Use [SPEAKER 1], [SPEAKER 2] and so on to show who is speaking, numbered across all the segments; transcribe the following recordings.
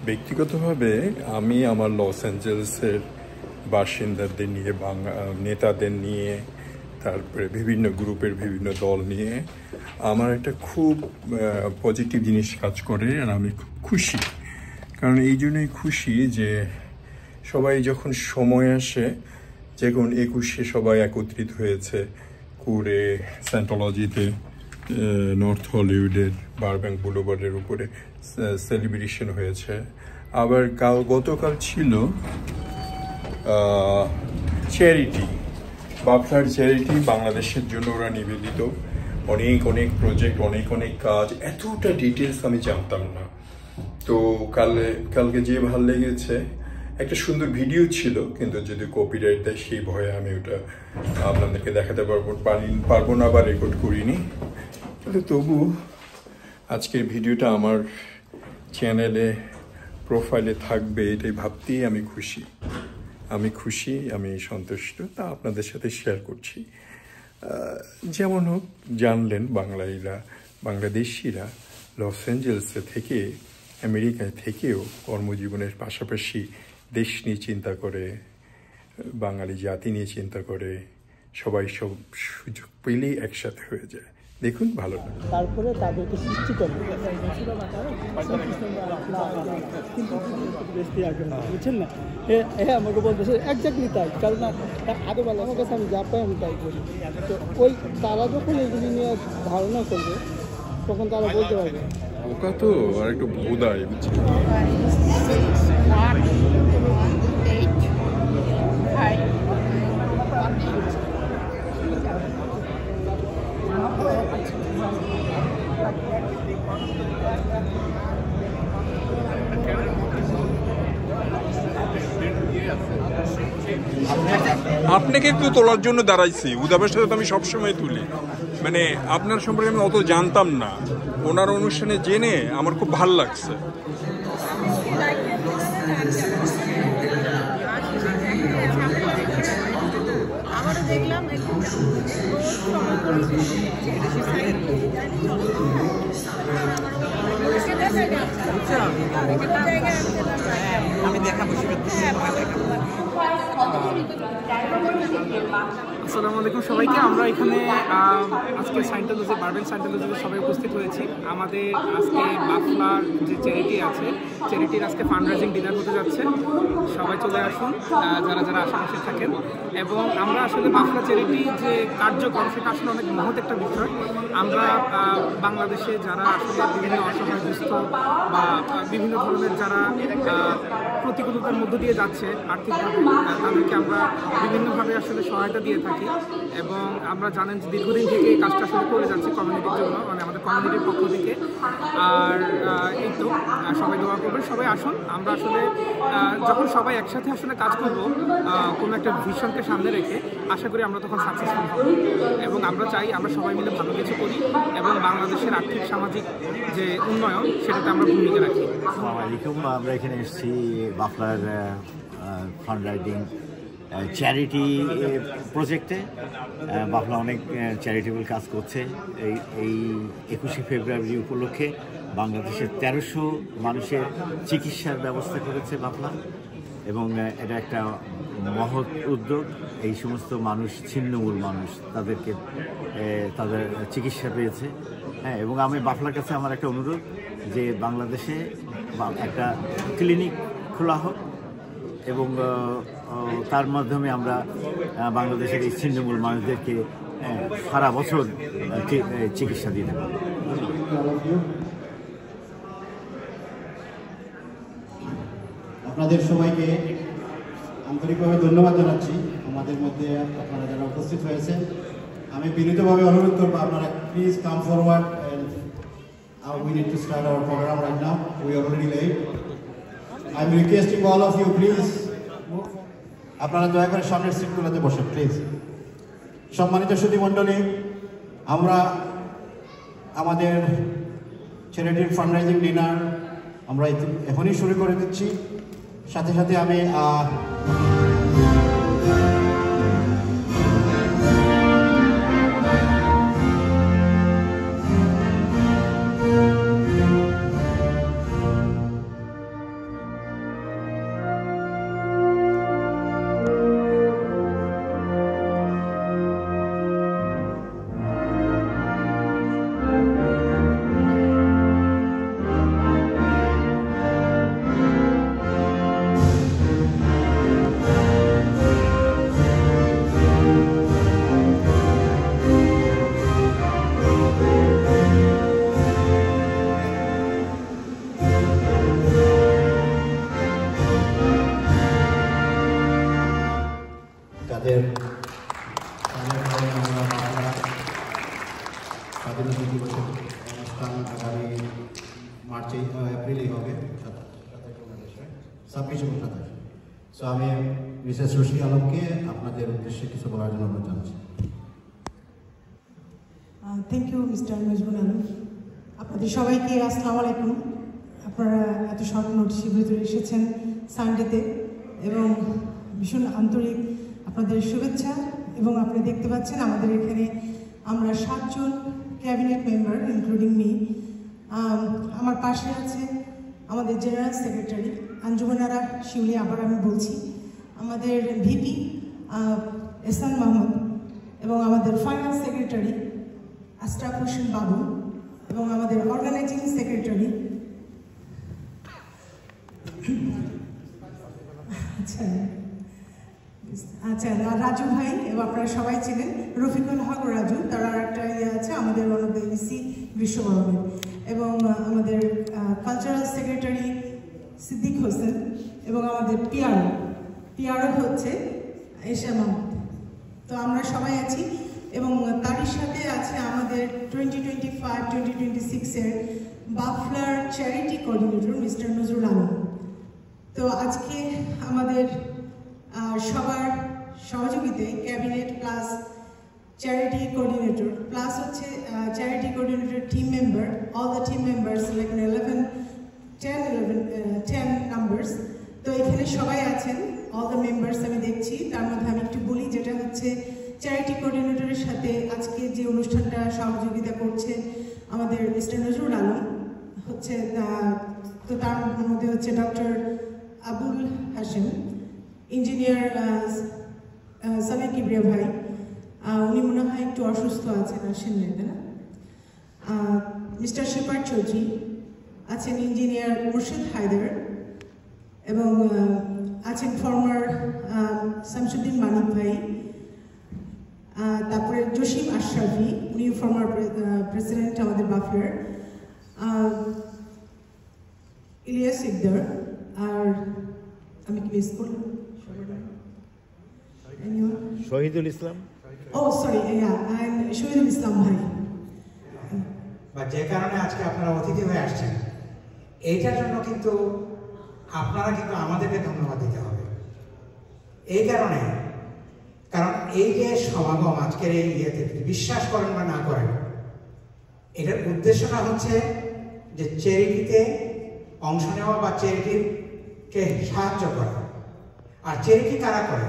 [SPEAKER 1] ব্যক্তিগতভাবে আমি আমার লস অ্যাঞ্জেলেসের বাসিন্দাদের নিয়ে নেতাদের নিয়ে তারপরে বিভিন্ন গ্রুপের বিভিন্ন দল নিয়ে আমার একটা খুব পজিটিভ জিনিস কাজ করে, আর আমি খুব খুশি। কারণ এই জন্যই খুশি যে সবাই যখন সময় আসে, যখন 21-এ সবাই একত্রিত হয়েছে করে সায়েন্টোলজিতে নর্থ হলিউডের বারব্যাঙ্ক বুলেভার্ডের উপরে সেলিব্রেশন হয়েছে। আবার গতকাল ছিল চ্যারিটি, বাফলার চ্যারিটি, বাংলাদেশের জন্য ওরা নিবেদিত। অনেক অনেক প্রজেক্ট, অনেক অনেক কাজ, এতটা ডিটেলস আমি জানতাম না। তো কালকে যে ভালো লেগেছে, একটা সুন্দর ভিডিও ছিল, কিন্তু যদি কপিরাইট দেয় সেই ভয়ে আমি ওটা আপনাদেরকে দেখাতে পারবো না বা রেকর্ড করিনি। কিন্তু তবু আজকের ভিডিওটা আমার চ্যানেলে প্রোফাইলে থাকবে এটাই ভাবতেই আমি খুশি, আমি সন্তুষ্ট। তা আপনাদের সাথে শেয়ার করছি। যেমন হোক, জানলেন বাংলাদেশিরা লস অ্যাঞ্জেলেসে থেকে আমেরিকায় থেকেও কর্মজীবনের পাশাপাশি দেশ নিয়ে চিন্তা করে, বাঙালি জাতি নিয়ে চিন্তা করে, সবাই সব সুযোগ পেলেই একসাথে হয়ে যায়। দেখুন, ভালো লাগে।
[SPEAKER 2] তারপরে তাদেরকে সৃষ্টি করবে, বুঝছেন না? হ্যাঁ, আমাকে বলতেছে একজাক্টলি তাই। কারণ আগে বলে আমার কাছে আমি যা পাই আমি তাই করি। তো ওই তারা যখন এগুলি নিয়ে ধারণা করবে তখন তারা বলতে পারবে
[SPEAKER 1] ওকা তো আর একটু বোধায়। আপনাকে একটু তোলার জন্য দাঁড়াইছি। উদাবের সাথে তো আমি সবসময় তুলি, মানে আপনার সম্পর্কে আমি অত জানতাম না। ওনার অনুষ্ঠানে জেনে আমার খুব ভালো লাগছে।
[SPEAKER 3] দেখলাম আমি দেখাবো।
[SPEAKER 2] আসসালামু আলাইকুম সবাইকে। আমরা এখানে আজকে সায়েন্টোলজি, বারবেন সায়েন্টোলজিতে সবাই উপস্থিত হয়েছি। আমাদের আজকে বাফলার যে চ্যারিটি আছে, চ্যারিটির আজকে ফান্ড রাইজিং ডিনার হতে যাচ্ছে। সবাই চলে আসুন যারা যারা আশেপাশে থাকেন। এবং আমরা আসলে বাফলা চ্যারিটি যে কার্যক্রম, সেটা আসলে অনেক মহৎ একটা বিষয়। আমরা বাংলাদেশে যারা আসলে বিভিন্ন অসহায়গ্রস্ত বা বিভিন্ন ধরনের যারা প্রতিকূলতার মধ্য দিয়ে যাচ্ছে আর্থিকভাবে, তাদেরকে আমরা বিভিন্নভাবে আসলে সহায়তা দিয়ে থাকি। এবং আমরা জানেন যে দীর্ঘদিন থেকে এই কাজটা আসলে করে যাচ্ছি কমিউনিটির জন্য, মানে আমাদের কমিউনিটির পক্ষ থেকে। আর এই তো সবাই দোয়া করবেন, সবাই আসুন। আমরা আসলে যখন সবাই একসাথে আসলে কাজ করবো কোনো একটা ভিশনকে সামনে রেখে, আশা করি আমরা তখন সাকসেসফুল হব। এবং আমরা চাই আমরা সবাই মিলে ভালো কিছু করি এবং বাংলাদেশের আর্থিক সামাজিক যে উন্নয়ন, সেটাতে আমরা ভূমিকা রাখি।
[SPEAKER 4] আসসালামু আলাইকুম। আমরা এখানে এসেছি বাফলার ফান্ড রাইজিং চ্যারিটি প্রজেক্টে। বাফলা অনেক চ্যারিটেবল কাজ করছে। এই 21শে ফেব্রুয়ারি উপলক্ষে বাংলাদেশের 1300 মানুষের চিকিৎসার ব্যবস্থা করেছে বাফলা, এবং এটা একটা মহৎ উদ্যোগ। এই সমস্ত মানুষ, ছিন্নমূল মানুষ, তাদেরকে তাদের চিকিৎসা পেয়েছে। হ্যাঁ, এবং আমি বাফলার কাছে আমার একটা অনুরোধ যে বাংলাদেশে একটা ক্লিনিক খোলা হোক, এবং তার মাধ্যমে আমরা বাংলাদেশের এই ছিন্নমূল মানুষদেরকে সারা বছর চিকিৎসা দিতে পারি।
[SPEAKER 5] আপনাদের সবাইকে আন্তরিকভাবে ধন্যবাদ জানাচ্ছি। আমাদের মধ্যে আপনারা যারা উপস্থিত হয়েছেন, আমি বিনীতভাবে অনুরোধ করবো আপনারা please come forward. We need to start our program right now. We are already late. I'm requesting all of you, please. আপনারা দয়া করে সামনের সিটগুলোতে বসেন প্লিজ। সম্মানিত সুধীমণ্ডলী, আমরা আমাদের চ্যারিটির ফান্ড রাইজিং ডিনার আমরা এখনই শুরু করে দিচ্ছি। সাথে সাথে আমি যাদের স্বাধীনতা দিবসের অনুষ্ঠান আগামী এপ্রিলেই হবে 26 এবং 27। সো আমি মিসেস রশি আলমকে আপনাদের উদ্দেশ্যে কিছু বলার জন্য অনুরোধ জানাচ্ছি।
[SPEAKER 6] Thank you mister Nazrul Alam. আপনাদের সবাইকে আসসালামু আলাইকুম। আপনারা এত শর্ট নোটিসের ভিতরে এসেছেন সানডেতে এবং ভীষণ আন্তরিক আপনাদের শুভেচ্ছা। এবং আপনি দেখতে পাচ্ছেন আমাদের এখানে আমরা 7 জন ক্যাবিনেট মেম্বার ইনক্লুডিং মি। আমার পাশে আছে আমাদের জেনারেল সেক্রেটারি আঞ্জুমানারা শিউলি, আবার আমি বলছি, আমাদের ভিপি এহসান মাহমুদ এবং আমাদের ফাইন্যান্স সেক্রেটারি আশরাফ হোসেন বাবু এবং আমাদের অর্গানাইজিং সেক্রেটারি আচ্ছা রাজু ভাই, এবং আপনারা সবাই ছিলেন রফিকুল হক রাজু, তার আর একটা আছে আমাদের ওয়ান অফ দ্য ইসি বিশ্ববরণের, এবং আমাদের কালচারাল সেক্রেটারি সিদ্দিক হোসেন এবং আমাদের পিআরও হচ্ছে এশা মাহমুদ। তো আমরা সবাই আছি এবং তারই সাথে আছে আমাদের 2025-2026-এর বাফলার charity coordinator mister Nazrul Alam. তো আজকে আমাদের সবার সহযোগিতায় cabinet plus charity coordinator plus হচ্ছে charity coordinator team member, all the team members like 10 numbers. তো এখানে সবাই আছেন, অল দ্য মেম্বার্স আমি দেখছি। তার মধ্যে আমি একটু বলি, যেটা হচ্ছে চ্যারিটি কোঅর্ডিনেটরের সাথে আজকে যে অনুষ্ঠানটা সহযোগিতা করছে আমাদের মিস্টার নজরুল আলম হচ্ছে, তো তার মধ্যে হচ্ছে ডক্টর আবুল হাশেম, ইঞ্জিনিয়ার সালে কিবরিয়া ভাই, উনি মনে হয় একটু অসুস্থ আছেন, আসেন না, মিস্টার শেপার্ড চৌধুরী আছেন, ইঞ্জিনিয়ার মুর্শিদ হায়দার, এবং আছেন ফর্মার শামসুদ্দিন মানিক ভাই, তারপরে জসিম আশরাফি, উনি ফর্মার প্রেসিডেন্ট আমাদের বাফলার, ইলিয়াস ইকদার, আর আমি কি মিস করলাম?
[SPEAKER 4] শহীদুল ইসলাম,
[SPEAKER 6] শহীদুল ইসলাম ভাই।
[SPEAKER 7] বা যে কারণে আজকে আপনারা অতিথি হয়ে আসছেন, এইটার জন্য কিন্তু আপনারা কিন্তু আমাদেরকে ধন্যবাদ দিতে হবে। এই কারণে, কারণ এই যে সমাগম আজকের এই ইয়েতে, বিশ্বাস করেন বা না করেন, এটার উদ্দেশ্যটা হচ্ছে যে চ্যারিটিতে অংশ নেওয়া বা চ্যারিটিকে সাহায্য করা। আর চ্যারিটি কারা করে?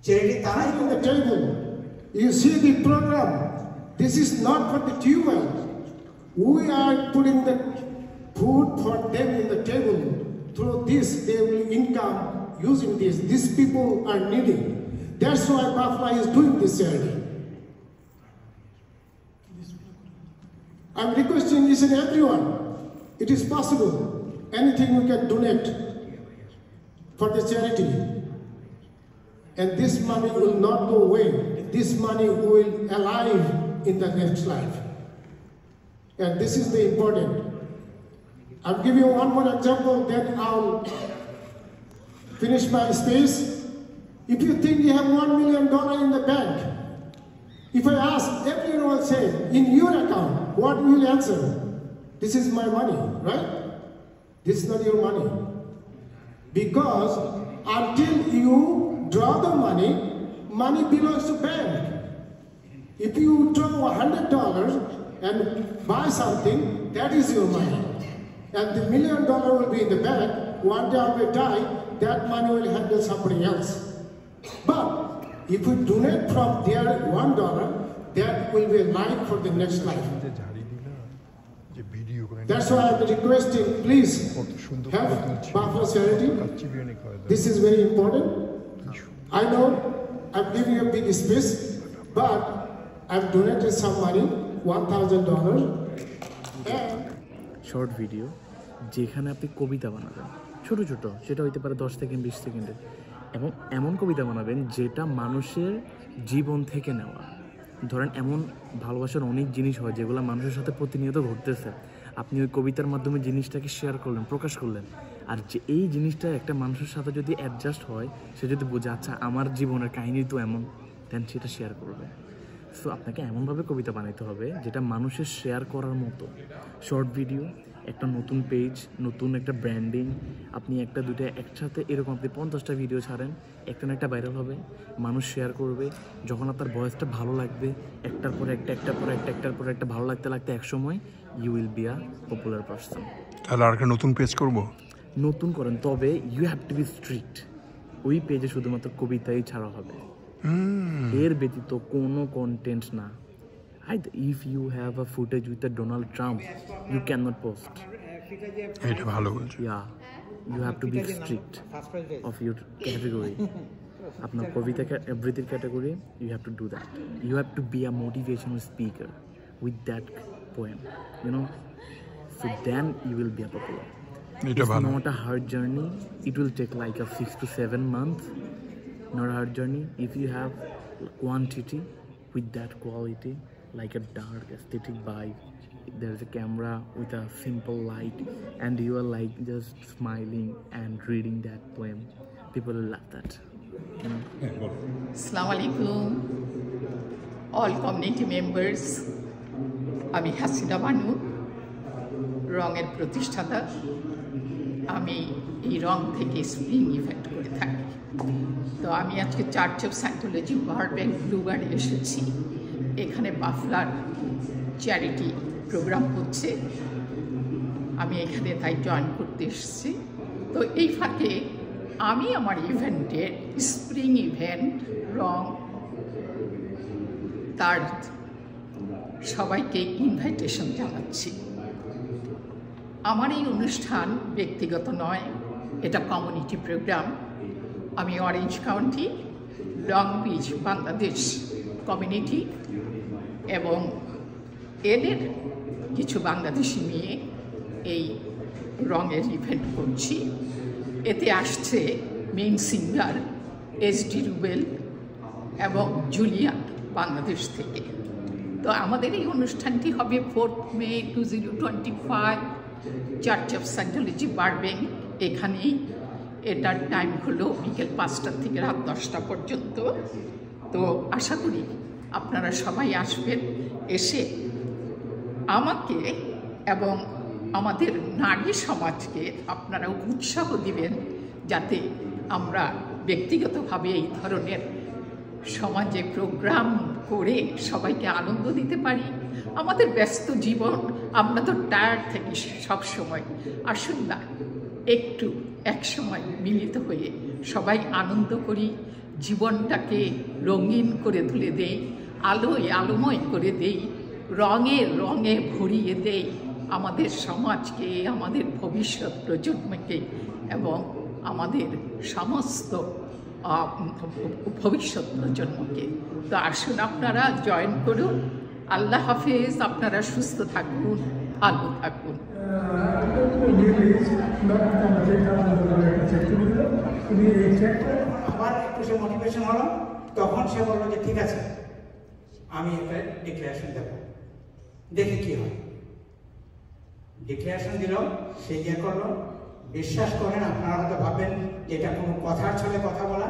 [SPEAKER 7] চ্যারিটি তারাই
[SPEAKER 8] on the table. You see the program. This is not for the fuel. We are putting the food for them in the table. Through this, they will income using this. These people are needy. That's why Bafla is doing this charity. I'm requesting each and everyone. It is possible. Anything we can donate for the charity. And this money will not go away. This money will alive in the next life. And this is the important. I'll give you one more example, then I'll finish my space. If you think you have $1 million in the bank, if I ask, everyone will say, in your account, what will you answer? This is my money, right? This is not your money. Because until you draw the money, money belongs to bank. If you draw $100 and buy something, that is your money. And the $1 million will be in the bank. One day I will die, that money will handle somebody else. But if we donate from there $1, that will be life for the next life. That's why I'm requesting, please help Bafla charity. This is very important. I know I'm giving a big space, but I've donated some money, $1,000.
[SPEAKER 2] Short video যেখানে আপনি কবিতা বানাবেন, ছোট ছোট, সেটা হইতে পারে 10 second 20 সেকেন্ডের, এবং এমন কবিতা বানাবেন যেটা মানুষের জীবন থেকে নেওয়া। ধরেন এমন ভালোবাসার অনেক জিনিস হয় যেগুলো মানুষের সাথে প্রতিনিয়ত ঘটতেছে, আপনি ওই কবিতার মাধ্যমে জিনিসটাকে শেয়ার করলেন, প্রকাশ করলেন,
[SPEAKER 9] আর যে এই জিনিসটা একটা মানুষের সাথে যদি অ্যাডজাস্ট হয়, সে যদি বোঝে আচ্ছা আমার জীবনের কাহিনী তো এমন, দেন সেটা শেয়ার করবে। সো আপনাকে এমনভাবে কবিতা বানাইতে হবে যেটা মানুষের শেয়ার করার মতো। শর্ট ভিডিও, একটা নতুন পেজ, নতুন একটা ব্র্যান্ডিং, আপনি একটা দুটো একসাথে এরকম আপনি 50টা ভিডিও ছাড়েন, একটা না একটা ভাইরাল হবে, মানুষ শেয়ার করবে। যখন আপনার ভয়েসটা ভালো লাগবে, একটার পর একটা ভালো লাগতে লাগতে একসময় you will be a popular person.
[SPEAKER 1] তাহলে আর একটা নতুন পেজ করবো?
[SPEAKER 9] নতুন করেন, তবে you have to be strict. ওই পেজে শুধুমাত্র কবিতাই ছাড়া হবে, এর ব্যতীত কোনো কন্টেন্ট না। If you have a footage with a Donald Trump, you cannot post.
[SPEAKER 1] এটা ভালো বলছো।
[SPEAKER 9] Yeah, you have to be strict of your category. আপনার কবিতা everything category, you have to do that. You have to be a motivational speaker with that poem, you know. So then you will be a popular. It's not a hard journey. It will take like a 6 to 7 months. Not a hard journey. If you have quantity with that quality, like a dark aesthetic vibe, there's a camera with a simple light and you are like just smiling and reading that poem, people will love that, you know?
[SPEAKER 10] Assalamu alaikum all community members, আমি হাসিনা বানু, রঙের প্রতিষ্ঠাতা। আমি এই রং থেকে spring event করে থাকি। তো আমি আজকে চার্চ অফ সাইন্টোলজি বারব্যাঙ্ক ব্লুবার্ডে এসেছি। এখানে বাফলার চ্যারিটি প্রোগ্রাম হচ্ছে, আমি এখানে তাই জয়েন করতে এসেছি। তো এই ফাঁকে আমি আমার ইভেন্টের স্প্রিং ইভেন্ট রং তার সবাইকে ইনভাইটেশন জানাচ্ছি। আমার এই অনুষ্ঠান ব্যক্তিগত নয়, এটা কমিউনিটি প্রোগ্রাম। আমি orange county, long beach, Bangladesh community এবং এদের কিছু বাংলাদেশি নিয়ে এই রঙের ইভেন্ট করছি। এতে আসছে মেইন সিঙ্গার এসডি রুবেল এবং জুলিয়ান বাংলাদেশ থেকে। তো আমাদের এই অনুষ্ঠানটি হবে 4 মে 2025 চার্চ অফ সাইন্টোলজি বারব্যাঙ্ক। এখানেই এটার টাইম হলো বিকেল 5টা থেকে রাত 10টা পর্যন্ত। তো আশা করি আপনারা সবাই আসবেন, এসে আমাকে এবং আমাদের নারী সমাজকে আপনারা উৎসাহ দিবেন যাতে আমরা ব্যক্তিগতভাবে এই ধরনের সমাজে প্রোগ্রাম করে সবাইকে আনন্দ দিতে পারি। আমাদের ব্যস্ত জীবন, আমরা তো টায়ার্ড থাকি সবসময়। আসুন না, একটু একসময় মিলিত হয়ে সবাই আনন্দ করি, জীবনটাকে রঙিন করে তুলে দেই, আলোয় আলোময় করে দেই, রঙে রঙে ভরিয়ে দেই আমাদের সমাজকে, আমাদের ভবিষ্যৎ প্রজন্মকে এবং আমাদের সমস্ত ভবিষ্যৎ প্রজন্মকে। তো আসুন আপনারা জয়েন করুন। আল্লাহ হাফেজ, আপনারা সুস্থ থাকুন, ভালো থাকুন।
[SPEAKER 7] আবার একটু সে মোটিভেশন হলো, তখন সে বললো যে ঠিক আছে আমি একটা ডিক্লারেশন দেবো, দেখি কি হয়। ডিক্লারেশন দিল, সে ইয়ে করলো। বিশ্বাস করেন, আপনারা হয়তো ভাববেন যে এটা কোনো কথার ছলে কথা বলা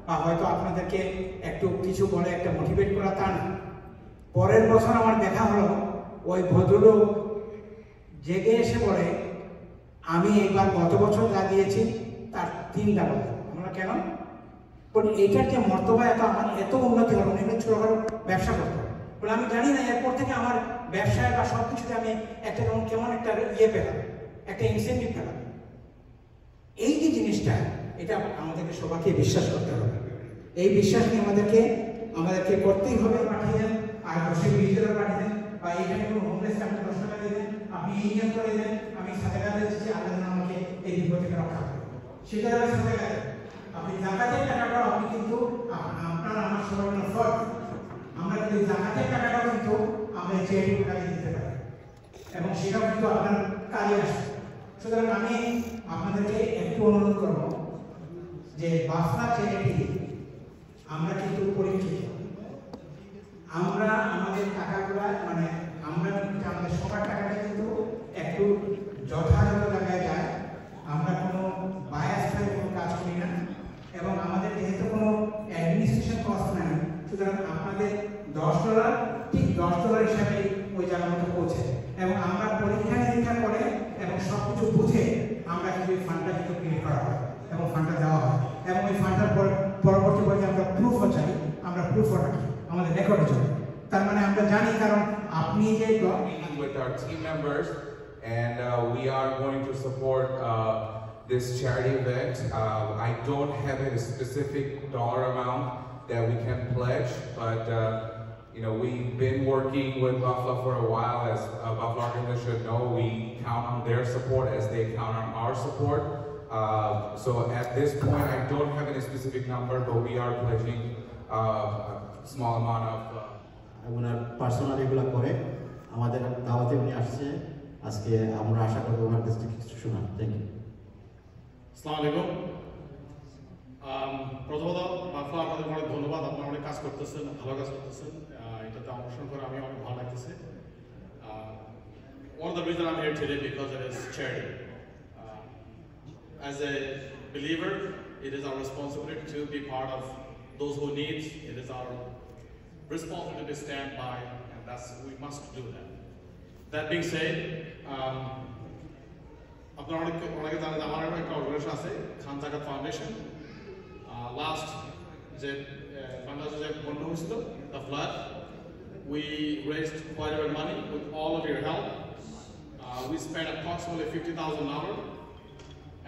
[SPEAKER 7] বা হয়তো আপনাদেরকে একটু কিছু বলে একটা মোটিভেট করা, তা না। পরের বছর আমার দেখা হলো ওই ভদ্রলোক জেগে এসে বলে আমি এইবার গত বছর যা দিয়েছি তার 3 ডাবল। আমরা কেন? এইটার যে মর্তবা এত আমার এত উন্নতি হলো, এমনি ছোটখাটো ব্যবসা করতে হবে বলে আমি জানি না। এরপর থেকে আমার ব্যবসায় বা সব কিছুতে আমি একটা কেমন একটা ইয়ে পেলাম, একটা ইনসেন্টিভ পেলাম। এই যে জিনিসটা, এটা আমাদেরকে সবাইকে বিশ্বাস করতে হবে। এই বিশ্বাস নিয়ে আমাদেরকে করতেই হবে। পাঠিয়ে দেন, আর বসে ডিজিটাল পাঠিয়ে দেন, বা এইখানে কোনো হোমলেস আপনি 10 টাকা দিয়ে দেন, আপনি ইমেল করে দেন আমি সাদাকা দিচ্ছি, আল্লাহ আমাকে এই বিপদ থেকে রক্ষা করে। সেটা সাদাকা দেন। আপনি জাকাতের টাকাটাও আপনি কিন্তু আপনার আমার সবার জন্য ফরজ। আমরা কিন্তু জাকাতের টাকাটাও কিন্তু আমরা চ্যারিটি কাজে দিতে পারি এবং সেটাও কিন্তু আপনার কাজে আসে। সুতরাং আমি আপনাদেরকে একটু অনুরোধ করব যে বাফলা চ্যারিটি আমরা কিন্তু পরীক্ষিত। আমরা আমাদের টাকাগুলা আমরা আমাদের সবার টাকাটা কিন্তু একটু যথাযথ জায়গায় যায়। আমরা কোনো রেকর্ডের জন্য। তার মানে আমরা জানি, কারণ আপনি যে
[SPEAKER 11] with our team members and we are going to support this charity event. I don't have a specific dollar amount that we can pledge, but you know, we've been working with Buffalo for a while. As Buffalo Organization should know, we count on their support as they count on our support. So at this point, I don't have any specific number, but we are pledging a small amount of.
[SPEAKER 5] Owner personal এগুলো করে আমাদের দাওয়াতে উনি আসছে আজকে, আমরা আশা করব ওনার কাছ থেকে কিছু শোনার। Thank you.
[SPEAKER 12] আসসালামু আলাইকুম। প্রথমত বাফলা আপনাদের অনেক ধন্যবাদ, আপনারা অনেক কাজ করতেছেন, ভালো কাজ করতেছেন, এটাতে অংশগ্রহণ করে আমি অনেক ভালো লাগতেছে। One of the reasons I'm here today because it is charity. As a believer, it is our responsibility to be part of those who need. It is our responsibility to stand by, and we must do that. That being said, আপনারা অনেকে জানেন আমার একটা organisation আছে খান জাকাত foundation. Last যে ফান্ডারের যে বন্যা হয়েছিল, the flood, we raised quite a bit of money with all of your help. We spent approximately $50,000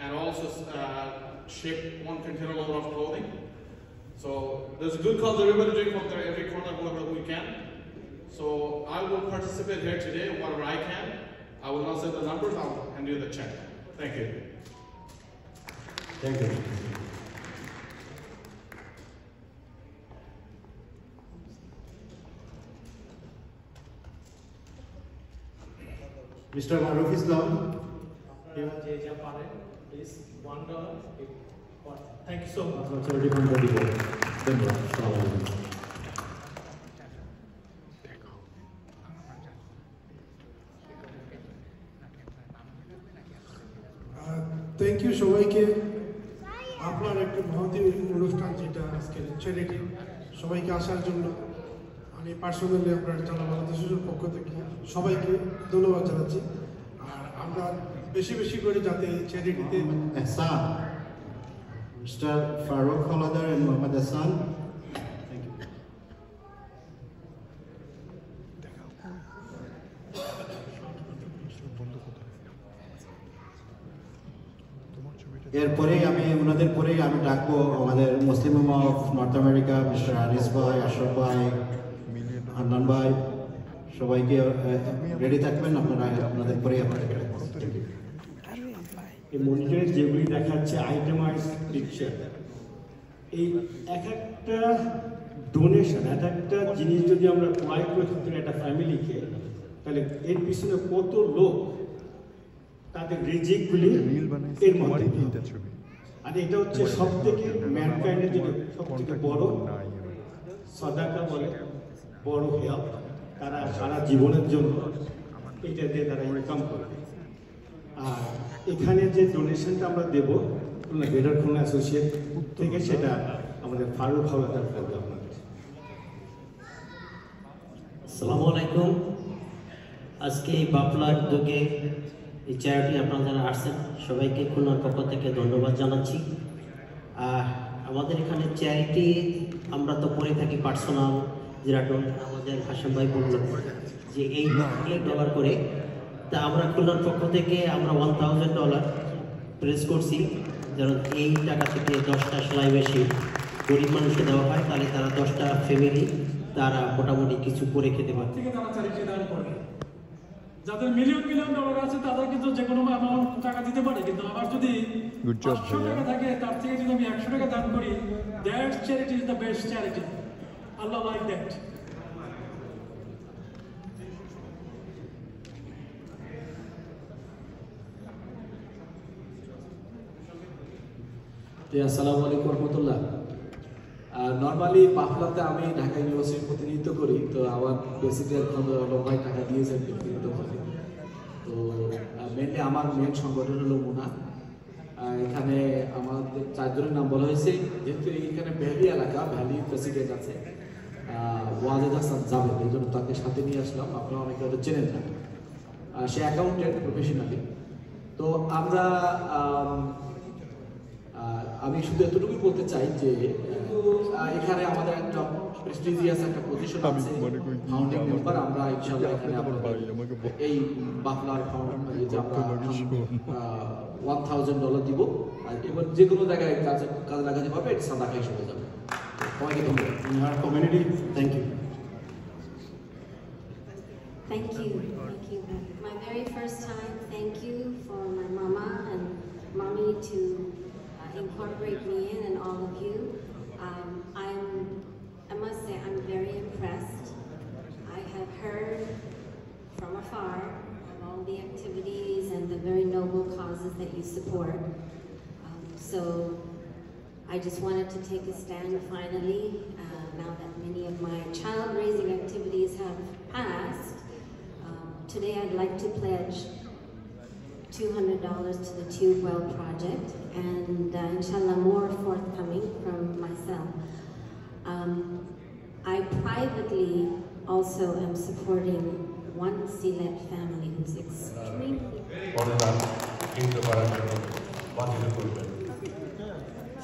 [SPEAKER 12] and also shipped 1 container load of clothing. So there's a good cause everybody doing from every corner whatever we can. So I will participate here today whatever I can. I will not say the numbers, I will hand you the check. Thank you.
[SPEAKER 5] Thank you. Mr. Maruf Islam.
[SPEAKER 13] Please, $1. Thank you so much.
[SPEAKER 8] Thank you সবাইকে। আপনার একটা মহতী অনুষ্ঠান যেটা আজকের charity, সবাইকে আসার জন্য আমি পার্সোনালি আপনার জানা বাংলাদেশের পক্ষ থেকে সবাইকে ধন্যবাদ জানাচ্ছি। আর আমরা বেশি বেশি করে যাতে চ্যারিটিতে
[SPEAKER 5] মিস্টার ফারুক হলাদার এন্ড মোহাম্মদ হাসান। এরপরেই আমি ওনাদের পরেই আমি ডাকবো আমাদের Muslim Ummah of North America mister Anis ভাই, আশরাফ ভাই, হান্নান ভাই, সবাইকে রেডি থাকবেন আপনারা, আপনাদের পরেই আপনাদের
[SPEAKER 13] এই মনিটরে যেগুলি দেখাচ্ছে আইটেমাইজ পিকচার, এই এক একটা ডোনেশন, এক একটা জিনিস যদি আমরা ক্রয় করে থাকতে একটা ফ্যামিলিকে, তাহলে এর পিছনে কত লোক তাদের রিজিকগুলি এর মধ্যে। আর এটা হচ্ছে সব থেকে ম্যানকাইন্ডের জন্য সব থেকে বড় সাদাকা বলে, বড় হেল্প। তারা সারা জীবনের জন্য এটা দিয়ে তারা ইনকাম করে। আর এখানে যে ডোনেশনটা আমরা দেবো বেটার খুলনা অ্যাসোসিয়েট থেকে, সেটা আমাদের ফারুক হলাদার করবে আপনাদের।
[SPEAKER 14] আসসালামু আলাইকুম। আজকে এই বাফলার উদ্যোগে এই চ্যারিটি আপনারা যারা আসছেন সবাইকে খুলনার পক্ষ থেকে ধন্যবাদ জানাচ্ছি। আমাদের এখানে চ্যারিটি আমরা তো করে থাকি পার্সোনাল, যেটা আমাদের হাসিম ভাই বলল যে $8 করে, তা আমরা খুলনার পক্ষ থেকে আমরা $1000 প্রেস করছি, যেন এই টাকা থেকে 10টা সেলাই মেশিন গরিব মানুষকে দেওয়া হয়, তাহলে তারা 10টা ফ্যামিলি তারা মোটামুটি কিছু করে খেতে পারে।
[SPEAKER 15] যাদের মিলিয়ন মিলিয়ন ডলার আছে তারা কিন্তু যে কোনো অ্যামাউন্ট টাকা দিতে পারে, কিন্তু আমার যদি 500 টাকা থাকে তার থেকে যদি আমি 100 টাকা দান করি, that charity is the best charity. Allah like that.
[SPEAKER 16] আসসালামু আলাইকুম রহমতুল্লাহ। নর্মালি বাফলাতে আমি ঢাকা ইউনিভার্সিটির প্রতিনিধিত্ব করি, তো আমার প্রেসিডেন্ট লম্বাই টাকা দিয়েছেন ব্যক্তিগত ভাবে। তো মেনলি আমার মেন সংগঠন হলো মুনা। এখানে আমাদের 4 জনের নাম বলা হয়েছে, যেহেতু এইখানে ভ্যালি এলাকা, ভ্যালি প্রেসিডেন্ট আছে ওয়াজেদ হাসান জাভেদ, এই জন্য তাকে সাথে নিয়ে আসলাম। আপনারা অনেকে হয়তো চেনেন না, সে অ্যাকাউন্টেন্ট প্রফেশনালি। তো আমি শুধু এতটুকুই বলতে চাই যে এখানে আমাদের একটা প্রেস্টিজিয়াস একটা পজিশন আছে ফাউন্ডিং মেম্বার। আমরা ইনশাআল্লাহ এখানে এই বাফলার ফাউন্ডেশন $1,000 দিব, আর এবার যে কোনো জায়গায় কাজে লাগাতে পারবে, এটা সাদাকা হিসেবে যাবে। সবাইকে ধন্যবাদ।
[SPEAKER 5] Community, thank you.
[SPEAKER 17] Thank you. My very first time, thank you for my mama and mommy to incorporate me in, and all of you. I must say I'm very impressed. I have heard from afar of all the activities and the very noble causes that you support. So I just wanted to take a stand finally, now that many of my child-raising activities have passed. Today I'd like to pledge $200 to the Tube Well project, and inshallah more forthcoming from myself. I privately also am supporting one Silet family who's extremely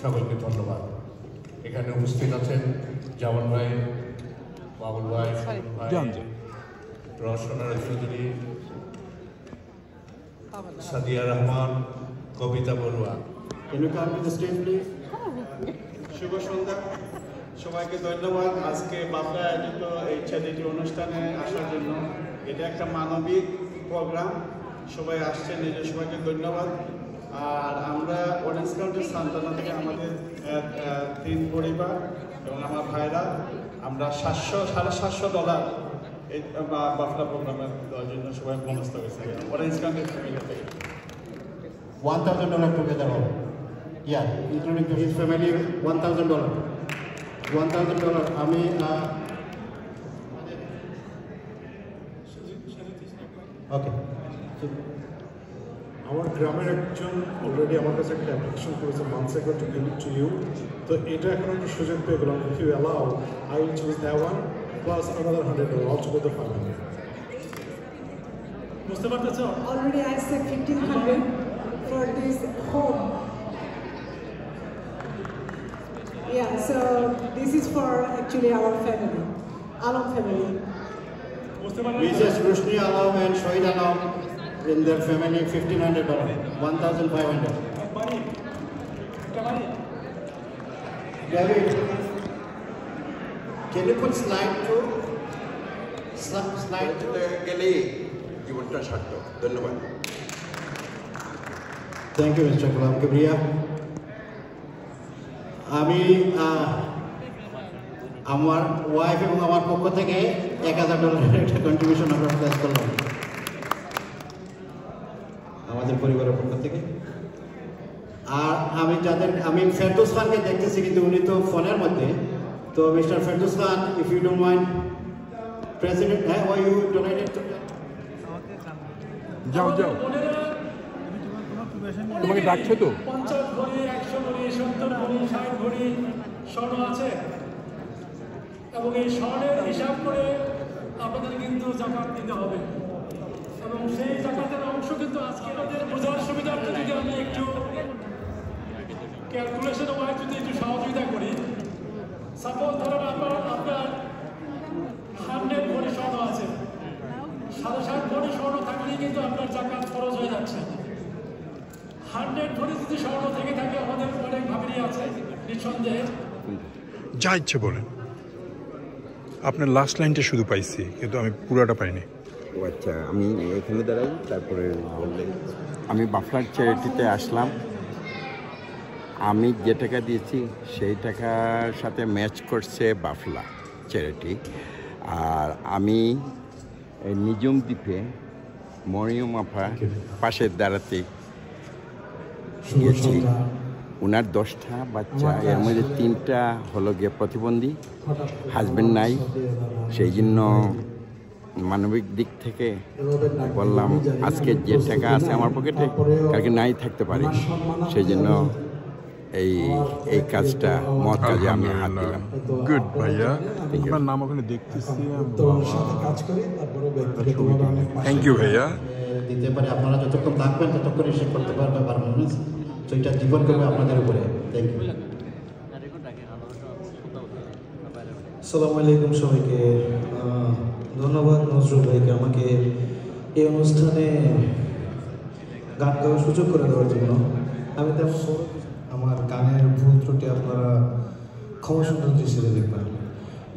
[SPEAKER 18] সকলকে ধন্যবাদ। এখানে উপস্থিত আছেন জামান ভাই, বাবুল ভাই, রওশনা চৌধুরী, সাদিয়া রহমান, কবিতা বড়ুয়া।
[SPEAKER 12] শুভ সন্ধ্যা, সবাইকে ধন্যবাদ আজকে বাফলা আয়োজিত এই চ্যারিটি অনুষ্ঠানে আসার জন্য। এটা একটা মানবিক প্রোগ্রাম, সবাই আসছেন, এই জন্য সবাইকে ধন্যবাদ। আর আমরা অরেঞ্জ কাউন্টির সান্তানা থেকে আমাদের 3 পরিবার এবং আমার ভাইরা আমরা $750 এই বাফলা প্রোগ্রামে দেওয়ার জন্য সবাই মনস্থ হয়েছে অরেঞ্জ কাউন্টির ফ্যামিলি থেকে।
[SPEAKER 5] $1,000 together all. Yeah, including his family, $1,000. $1,000. আমি ওকে।
[SPEAKER 8] আমার গ্রামের একজন অলরেডি আমার কাছে একটা অ্যাপ্লিকেশন করেছে months ago to give it to you. তো এটা এখন একটা সুযোগ পেয়ে গেলাম, if you allow I will choose that one plus another $100 altogether $500.
[SPEAKER 15] বুঝতে পারতেছো?
[SPEAKER 6] Already I said 1,500 for this home. Yeah, so this is for actually our family, Alam family.
[SPEAKER 5] Mrs. Rushni Alam and Shohid Alam in their family $1,500, $1,500. David, can you put slide 2? Slide 2 গেলে জীবনটা সার্থক। ধন্যবাদ। Thank you mister গোলাম কিবরিয়া। আমি আমার wife এবং আমার পক্ষ থেকে $1,000 একটা কন্ট্রিবিউশন আমরা প্লেস করলাম আমাদের পরিবারের পক্ষ থেকে। আর আমি ফেরদৌস খানকে দেখতেছি, কিন্তু উনি তো ফোনের মধ্যে। তো mister Ferdous Khan, if you don't mind, president why you donated to
[SPEAKER 1] যাও তোমাকে ডাকছে তো।
[SPEAKER 15] 50 ভরি, 100 ভরি, 70 ভরি, 60 ভরি স্বর্ণ আছে, এবং এই স্বর্ণের হিসাব করে আপনাদের কিন্তু জাকাত দিতে হবে, এবং সেই জাকাতের অংশ কিন্তু আজকে আমাদের বোঝার সুবিধার্থে যদি আমি একটু ক্যালকুলেশন ওয়াইজ যদি একটু সহযোগিতা করি, সাপোজ ধরেন আপনার 100 ভরি স্বর্ণ আছে, 60 ভরি স্বর্ণ থাকলেই কিন্তু আপনার জাকাত খরচ হয়ে যাচ্ছে। 100 ভরি যদি স্বর্ণ থেকে থাকে, আমাদের অনেক ভাবিনি আছে নিঃসন্দেহে।
[SPEAKER 1] যা ইচ্ছে বলেন, আপনার লাস্ট লাইনটা শুধু পাইছি, কিন্তু আমি পুরোটা পাইনি।
[SPEAKER 19] ও আচ্ছা, আমি এখানে দাঁড়াই, তারপরে বললেন। আমি বাফলার চ্যারিটিতে আসলাম। আমি যে টাকা দিয়েছি সেই টাকার সাথে ম্যাচ করছে বাফলা চ্যারিটি। আর আমি নিজম দ্বীপে মরিয়ম আপা পাশে দাঁড়াতে গিয়েছি। ওনার 10টা বাচ্চা, এর মধ্যে 3টা হলো গিয়ে প্রতিবন্ধী, হাজব্যান্ড নাই। সেই জন্য মানবিক দিক থেকে বললাম আজকে যে টাকা আছে আমার পকেটে কালকে নাই থাকতে পারে, সেই জন্য এই কাজটা মহৎ কাজে আমি হাত দিলাম।
[SPEAKER 1] গুড ভাইয়া, আপনার নাম ওখানে দেখতেছি। থ্যাংক ইউ ভাইয়া।
[SPEAKER 5] দিতে পারে আপনারা যতক্ষণ থাকবেন ততক্ষণ রিসিভ করতে পারবেন, তো এটা জীবন করবে আপনাদের উপরে। Thank you.
[SPEAKER 20] আসসালামু আলাইকুম সবাইকে। ধন্যবাদ নজরুল ভাইকে আমাকে এই অনুষ্ঠানে গান গাওয়ার সুযোগ করে দেওয়ার জন্য। আমি তেমন আমার গানের ভুল ত্রুটি আপনারা ক্ষমা সুন্দর দৃষ্টিতে দেখবেন।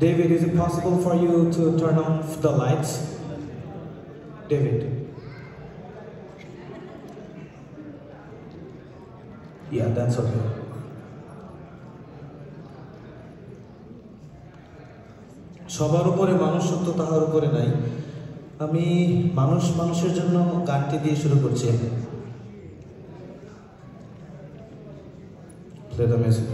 [SPEAKER 20] David, is it possible for you to turn off the lights? David. Yeah, that's okay. সবার উপরে মানুষ সত্য তাহার উপরে নাই। আমি মানুষের জন্য গানটি দিয়ে শুরু করছি। Play the music.